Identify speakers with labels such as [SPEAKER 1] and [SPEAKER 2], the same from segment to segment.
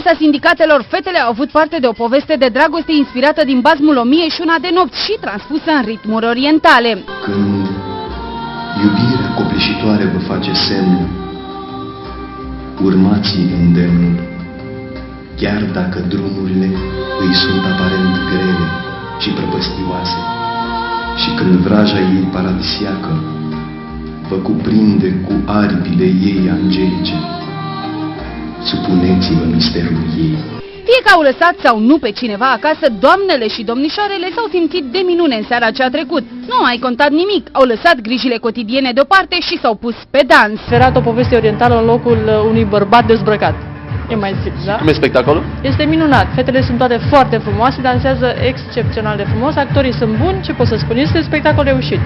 [SPEAKER 1] adresa sindicatelor, fetele au avut parte de o poveste de dragoste inspirată din Bazmul 1001 de nopți și transpusă în ritmuri orientale.
[SPEAKER 2] Când iubirea copleșitoare vă face semn, urmați îndemnul, chiar dacă drumurile îi sunt aparent grele și prăpăstioase, și când vraja ei paradisiacă vă cuprinde cu aripile ei angelice, supuneți-vă misterul ei.
[SPEAKER 1] Fie că au lăsat sau nu pe cineva acasă, doamnele și domnișoarele s-au simțit de minune în seara ce a trecut. Nu au mai contat nimic, au lăsat grijile cotidiene deoparte și s-au pus pe dans.
[SPEAKER 3] Ferat o poveste orientală în locul unui bărbat dezbrăcat. E mai simplu, da?
[SPEAKER 4] Cum e spectacolul?
[SPEAKER 3] Este minunat. Fetele sunt toate foarte frumoase, dansează excepțional de frumos, actorii sunt buni, ce pot să spun, este spectacol reușit.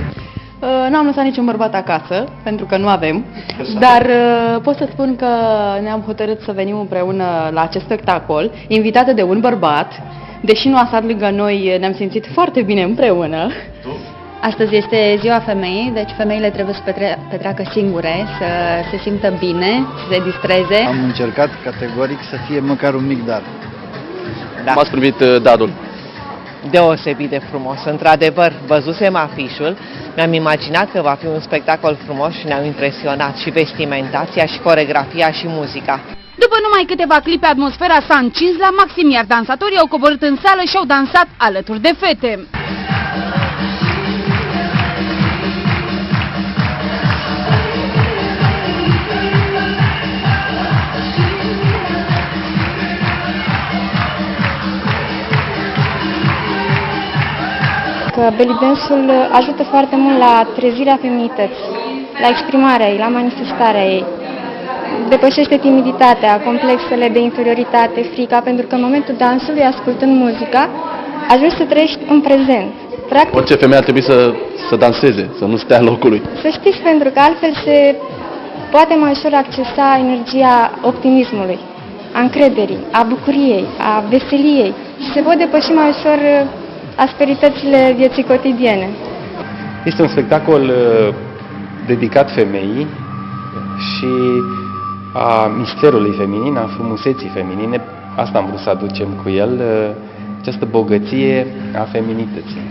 [SPEAKER 3] N-am lăsat niciun bărbat acasă, pentru că nu avem, dar pot să spun că ne-am hotărât să venim împreună la acest spectacol, invitată de un bărbat. Deși nu a stat lângă noi, ne-am simțit foarte bine împreună.
[SPEAKER 5] Astăzi este ziua femeii, deci femeile trebuie să petreacă singure, să se simtă bine, să se distreze.
[SPEAKER 6] Am încercat categoric să fie măcar un mic dar.
[SPEAKER 4] Da. Cum ați primit dadul?
[SPEAKER 7] Deosebit de frumos. Într-adevăr, văzusem afișul, mi-am imaginat că va fi un spectacol frumos și ne-au impresionat și vestimentația, și coregrafia, și muzica.
[SPEAKER 1] După numai câteva clipe, atmosfera s-a încins la maxim, iar dansatorii au coborât în sală și au dansat alături de fete.
[SPEAKER 8] Că belly dance-ul ajută foarte mult la trezirea feminității, la exprimarea ei, la manifestarea ei. Depășește timiditatea, complexele de inferioritate, frica, pentru că în momentul dansului, ascultând muzica, ajungi să trăiești în prezent. Practic,
[SPEAKER 4] orice femeie ar trebui să danseze, să nu stea în locului.
[SPEAKER 8] Să știți, pentru că altfel se poate mai ușor accesa energia optimismului, a încrederii, a bucuriei, a veseliei și se pot depăși mai ușor asperitățile vieții cotidiene.
[SPEAKER 9] Este un spectacol dedicat femeii și a misterului feminin, a frumuseții feminine. Asta am vrut să aducem cu el, această bogăție a feminității.